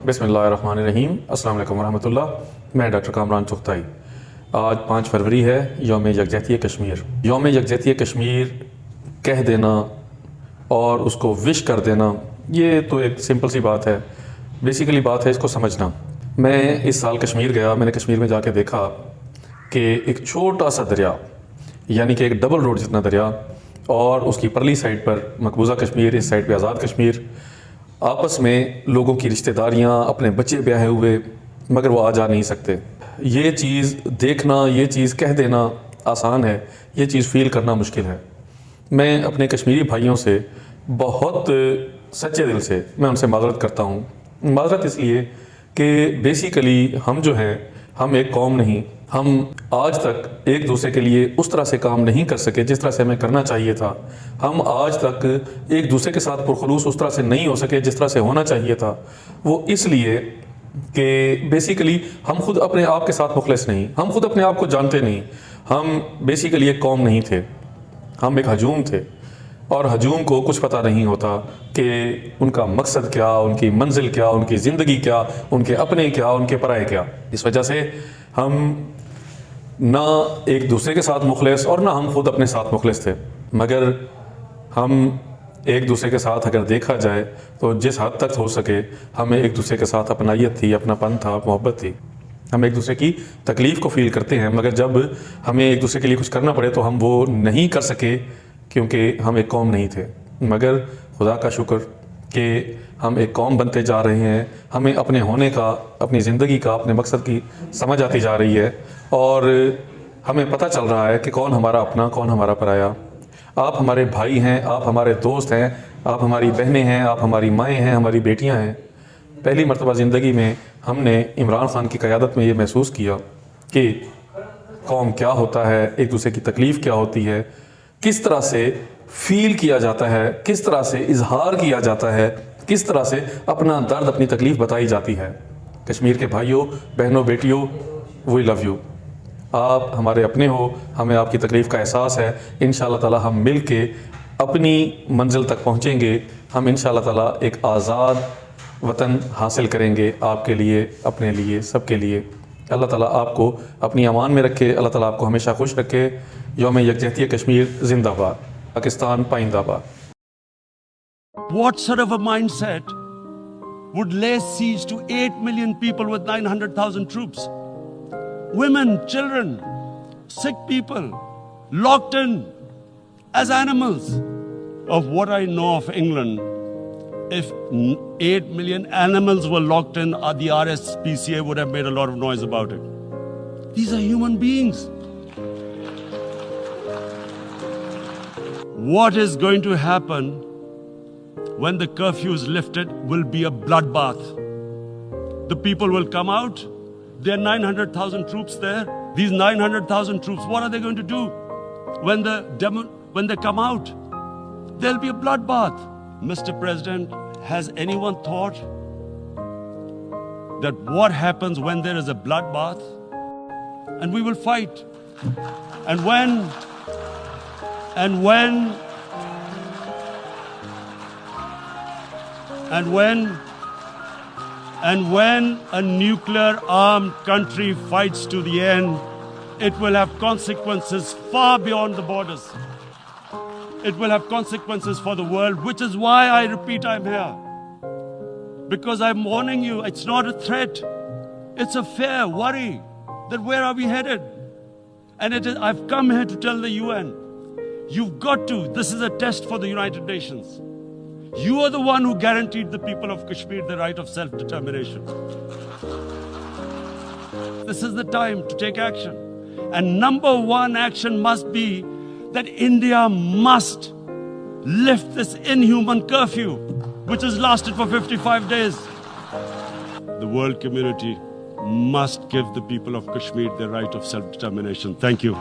بسم اللہ الرحمن الرحیم. السلام علیکم ورحمۃ اللہ. میں ڈاکٹر کامران چغتائی. آج 5 فروری ہے، یوم یکجہتی کشمیر. یوم یکجہتی کشمیر کہہ دینا اور اس کو وش کر دینا، یہ تو ایک سمپل سی بات ہے. بیسیکلی بات ہے اس کو سمجھنا. میں اس سال کشمیر گیا. میں نے کشمیر میں جا کے دیکھا کہ ایک چھوٹا سا دریا، یعنی کہ ایک ڈبل روڈ جتنا دریا، اور اس کی پرلی سائڈ پر مقبوضہ کشمیر، اس سائڈ پہ آزاد کشمیر، آپس میں لوگوں کی رشتہ داریاں، اپنے بچے بیاہے ہوئے، مگر وہ آ جا نہیں سکتے. یہ چیز دیکھنا، یہ چیز کہہ دینا آسان ہے، یہ چیز فیل کرنا مشکل ہے. میں اپنے کشمیری بھائیوں سے بہت سچے دل سے میں ان سے معذرت کرتا ہوں. معذرت اس لیے کہ بیسیکلی ہم جو ہیں، ہم ایک قوم نہیں. ہم آج تک ایک دوسرے کے لیے اس طرح سے کام نہیں کر سکے جس طرح سے ہمیں کرنا چاہیے تھا. ہم آج تک ایک دوسرے کے ساتھ پرخلوص اس طرح سے نہیں ہو سکے جس طرح سے ہونا چاہیے تھا. وہ اس لیے کہ بیسیکلی ہم خود اپنے آپ کے ساتھ مخلص نہیں، ہم خود اپنے آپ کو جانتے نہیں. ہم بیسیکلی ایک قوم نہیں تھے، ہم ایک ہجوم تھے، اور ہجوم کو کچھ پتہ نہیں ہوتا کہ ان کا مقصد کیا، ان کی منزل کیا، ان کی زندگی کیا، ان کے اپنے کیا، ان کے پرائے کیا. اس وجہ سے ہم نہ ایک دوسرے کے ساتھ مخلص اور نہ ہم خود اپنے ساتھ مخلص تھے. مگر ہم ایک دوسرے کے ساتھ اگر دیکھا جائے تو جس حد تک ہو سکے ہمیں ایک دوسرے کے ساتھ اپنائیت تھی، اپنا پن تھا، محبت تھی. ہم ایک دوسرے کی تکلیف کو فیل کرتے ہیں، مگر جب ہمیں ایک دوسرے کے لیے کچھ کرنا پڑے تو ہم وہ نہیں کر سکے کیونکہ ہم ایک قوم نہیں تھے. مگر خدا کا شکر کہ ہم ایک قوم بنتے جا رہے ہیں. ہمیں اپنے ہونے کا، اپنی زندگی کا، اپنے مقصد کی سمجھ آتی جا رہی ہے، اور ہمیں پتہ چل رہا ہے کہ کون ہمارا اپنا، کون ہمارا پرایا. آپ ہمارے بھائی ہیں، آپ ہمارے دوست ہیں، آپ ہماری بہنیں ہیں، آپ ہماری مائیں ہیں، ہماری بیٹیاں ہیں. پہلی مرتبہ زندگی میں ہم نے عمران خان کی قیادت میں یہ محسوس کیا کہ قوم کیا ہوتا ہے، ایک دوسرے کی تکلیف کیا ہوتی ہے، کس طرح سے فیل کیا جاتا ہے، کس طرح سے اظہار کیا جاتا ہے، کس طرح سے اپنا درد، اپنی تکلیف بتائی جاتی ہے. کشمیر کے بھائیوں، بہنوں، بیٹیوں، وی لو یو. آپ ہمارے اپنے ہو، ہمیں آپ کی تکلیف کا احساس ہے. انشاءاللہ تعالی ہم مل کے اپنی منزل تک پہنچیں گے. ہم انشاءاللہ تعالی ایک آزاد وطن حاصل کریں گے، آپ کے لیے، اپنے لیے، سب کے لیے. اللہ تعالیٰ آپ کو اپنی امان میں رکھے. اللہ تعالیٰ آپ کو ہمیشہ خوش رکھے. یوم یکجہتی کشمیر زندہ باد. پاکستان پائندہ باد. What sort of a mindset would lay siege to 8 million people with 900,000 troops? Women, children, sick people, locked in as animals. Of what I know of England, if 8 million animals were locked in, the RSPCA would have made a lot of noise about it. These are human beings. What is going to happen when the curfew is lifted will be a bloodbath. The people will come out. There are 900,000 troops there. These 900,000 troops, what are they going to do when they come out? There'll be a bloodbath. Mr. President, has anyone thought that what happens when there is a bloodbath? And we will fight. And when a nuclear armed country fights to the end, it will have consequences far beyond the borders. It will have consequences for the world, which is why I repeat I'm here. Because I'm warning you, it's not a threat. It's a fair worry that where are we headed? And I've come here to tell the UN, you've got to, this is a test for the United Nations. You are the one who guaranteed the people of Kashmir the right of self-determination. This is the time to take action. And number one action must be that India must lift this inhuman curfew, which has lasted for 55 days. The world community must give the people of Kashmir the right of self-determination. Thank you.